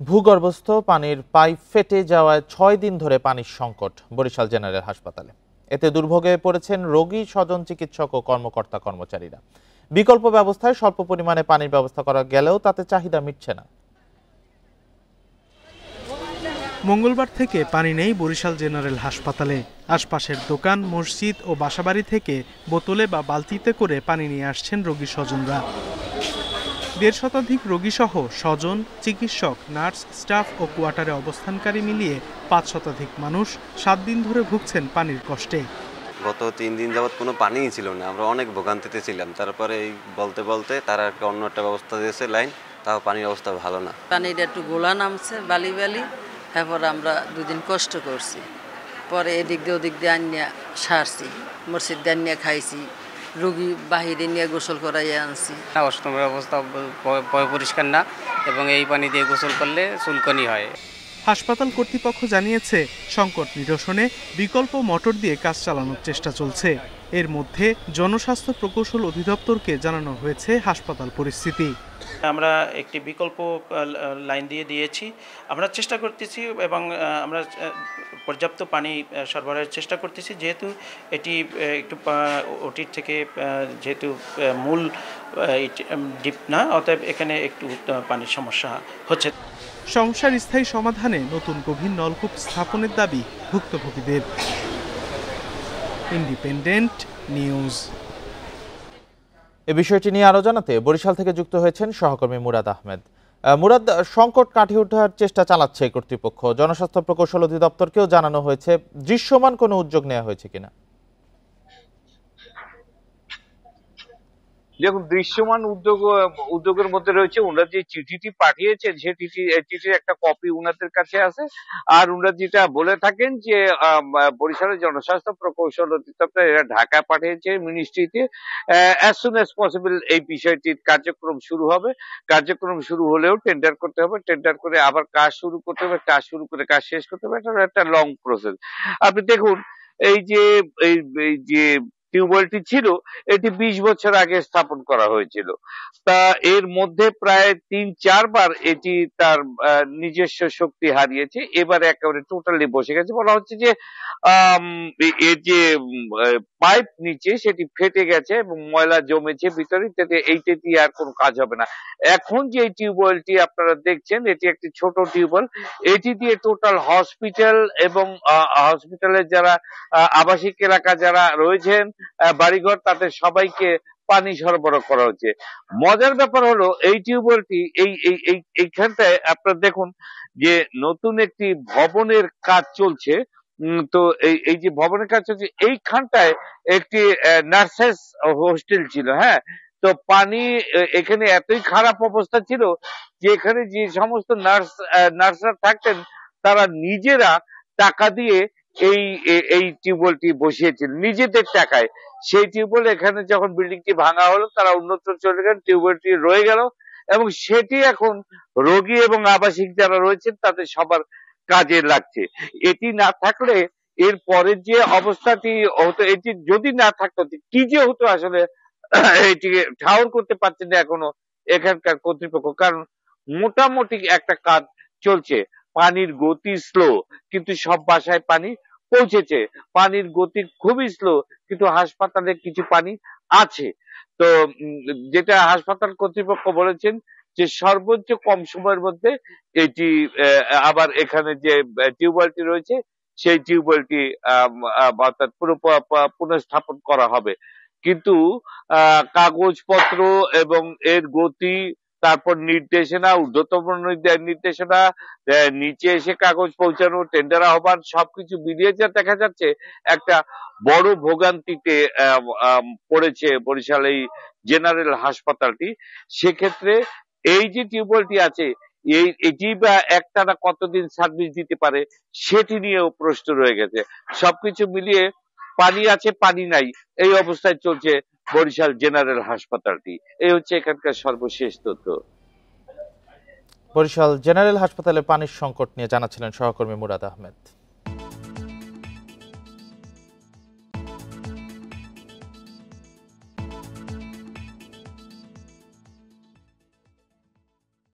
ভূগর্ভস্থ পানির পাইপ ফেটে যাওয়ায় ৬ দিন ধরে পানির সংকট বরিশাল জেনারেল হাসপাতালে। এতে দুর্ভোগে পড়েছেন রোগী, স্বজন, চিকিৎসক ও কর্মকর্তা-কর্মচারীরা। বিকল্প ব্যবস্থায় স্বল্প পরিমাণে পানির ব্যবস্থা করা গেলেও তাতে চাহিদা মিটছে না। মঙ্গলবার থেকে পানি নেই বরিশাল জেনারেল হাসপাতালে। আশপাশের দোকান, মসজিদ ও বাসাবাড়ি থেকে বোতলে বা বালতিতে করে পানি নিয়ে আসছেন রোগী স্বজনরা। ১৫০ শতাধিক রোগীসহ স্বজন, চিকিৎসক, নার্স, স্টাফ ও কোয়ার্টারে অবস্থানকারী মিলিয়ে ৫ শতাধিক মানুষ ৭ দিন ধরে ভুগছেন পানির কষ্টে। গত ৩ দিন যাবৎ কোনো পানিই ছিল না, আমরা অনেক ভোগান্তিতে ছিলাম। তারপরে এই বলতে বলতে তারা অন্য একটা ব্যবস্থা দিয়েছে লাইন, তাও পানির অবস্থা ভালো না। পানির একটু গোলা নামছে বালি বালি, তারপর আমরা দুদিন কষ্ট করছি। পরে এদিক দিয়ে ওদিক দিয়ে আনিয়া সারছি, মসজিদ দিয়ে আনিয়া খাইছি, রোগী বাহিরে নিয়ে গোসল করাইয়া আনছি। ওয়াশরুমের অবস্থা পরিষ্কার না এবং এই পানি দিয়ে গোসল করলে চুলকানি হয়। হাসপাতাল কর্তৃপক্ষ জানিয়েছে সংকট নিরসনে বিকল্প মোটর দিয়ে কাজ চালানোর চেষ্টা চলছে। এর মধ্যে জনস্বাস্থ্য প্রকৌশল অধিদপ্তরকে জানানো হয়েছে হাসপাতাল পরিস্থিতি। আমরা একটি বিকল্প লাইন দিয়েছি, আমরা চেষ্টা করতেছি এবং আমরা পর্যাপ্ত পানি সরবরাহের চেষ্টা করতেছি, যেহেতু এটি একটু ওটির থেকে যেহেতু মূল ডিপ না, অতএব এখানে একটু পানির সমস্যা হচ্ছে। সমস্যার স্থায়ী সমাধানে নতুন গভীর নলকূপ স্থাপনের দাবি ভুক্তভোগীদের। Independent news. এ বিষয়টি নিয়ে আরো জানাতে বরিশাল থেকে যুক্ত হয়েছেন সহকর্মী মুরাদ আহমেদ। মুরাদ, সংকট কাটিয়ে ওঠার চেষ্টা চালাচ্ছে কর্তৃপক্ষ, জনস্বাস্থ্য প্রকৌশল অধিদপ্তরকেও জানানো হয়েছে। দৃশ্যমান কোনো উদ্যোগ নেওয়া হয়েছে কিনা? দেখুন, দৃশ্যমান উদ্যোগের মধ্যে রয়েছে ওনারা যে চিঠিটি পাঠিয়েছেন, সে চিঠির একটা কপি ওনাদের কাছে আছে। আর ওনারা যেটা বলে থাকেন যে বরিশালের জনস্বাস্থ্য প্রকৌশল অধিদপ্তর এরা ঢাকায় পাঠিয়েছে মিনিস্ট্রিতে, অ্যাজ সুন অ্যাজ পসিবল এই বিষয়টির কার্যক্রম শুরু হবে। কার্যক্রম শুরু হলেও টেন্ডার করতে হবে, টেন্ডার করে আবার কাজ শুরু করতে হবে, কাজ শুরু করে কাজ শেষ করতে হবে। এটা একটা লং প্রসেস। আপনি দেখুন, এই যে টিউবওয়েলটি ছিল, এটি ২০ বছর আগে স্থাপন করা হয়েছিল। তা এর মধ্যে প্রায় ৩-৪ বার এটি তার নিজস্ব শক্তি হারিয়েছে। এবারে একেবারে টোটালি বসে গেছে। বলা হচ্ছে যে এর যে পাইপ নিচে সেটি ফেটে গেছে এবং ময়লা জমেছে ভিতরে, এইটা দিয়ে আর কোনো কাজ হবে না। এখন যে টিউবওয়েলটি আপনারা দেখছেন, এটি একটি ছোট টিউবওয়েল। এটি দিয়ে টোটাল হসপিটাল এবং হসপিটালের যারা আবাসিক এলাকা যারা রয়েছেন, বাড়িঘর, তাদের সবাইকে পানি সরবরাহ করা হচ্ছে। মজার ব্যাপার হলো, এই টিউবওয়েলটি এইখানটায় আপনারা দেখুন যে নতুন একটি ভবনের কাজ চলছে। তো এই যে ভবনের কাজ চলছে, এইখানটায় একটি নার্সেস হোস্টেল ছিল। হ্যাঁ, তো পানি এখানে এতই খারাপ অবস্থা ছিল যে এখানে যে সমস্ত নার্সরা থাকতেন, তারা নিজেরা টাকা দিয়ে এই টিউবওয়েলটি বসিয়েছিল নিজেদের টাকায়। সেই টিউবওয়েল এখানে যখন বিল্ডিংটি ভাঙা হলো, তারা অন্যত্র চলে গেলেন, টিউবওয়েলটি রয়ে গেল এবং সেটি এখন রোগী এবং আবাসিক যারা রয়েছেন তাদের সবার কাজে লাগছে। এটি না থাকলে এর পরের যে অবস্থাটি হতো, এটি যদি না থাকতো কি যে হতো আসলে এটিকে ঠাউর করতে পারছেন না এখনো এখানকার কর্তৃপক্ষ। কারণ মোটামুটি একটা কাজ চলছে, পানির গতি স্লো, কিন্তু সব বাসায় পানি পৌঁছেছে। পানির গতি খুবই স্লো, কিন্তু হাসপাতালে কিছু পানি আছে। তো যেটা হাসপাতাল কর্তৃপক্ষ বলেছেন যে সর্বোচ্চ কম সময়ের মধ্যে এটি আবার এখানে যে টিউবওয়েলটি রয়েছে, সেই টিউবওয়েলটি অর্থাৎ পুনঃস্থাপন করা হবে। কিন্তু কাগজপত্র এবং এর গতি, তারপর নির্দেশনা, ঊর্ধ্বতম নির্দেশনা, নিচে এসে কাগজ পৌঁছানো, টেন্ডার আহ্বান, সবকিছু মিলিয়ে যা দেখা যাচ্ছে একটা বড় ভোগান্তিতে পড়েছে বরিশাল এই জেনারেল হাসপাতালটি। সেক্ষেত্রে এই যে টিউবওয়েলটি আছে, এটি বা একটানা কতদিন সার্ভিস দিতে পারে সেটি নিয়েও প্রশ্ন রয়ে গেছে। সবকিছু মিলিয়ে পানি আছে, পানি নাই, এই অবস্থায় চলছে বরিশাল জেনারেল হাসপাতালটি। এই হচ্ছে এখানকার সর্বশেষ তথ্য। বরিশাল জেনারেল হাসপাতালে পানির সংকট নিয়ে জানাচ্ছিলেন সহকর্মী মুরাদ আহমেদ।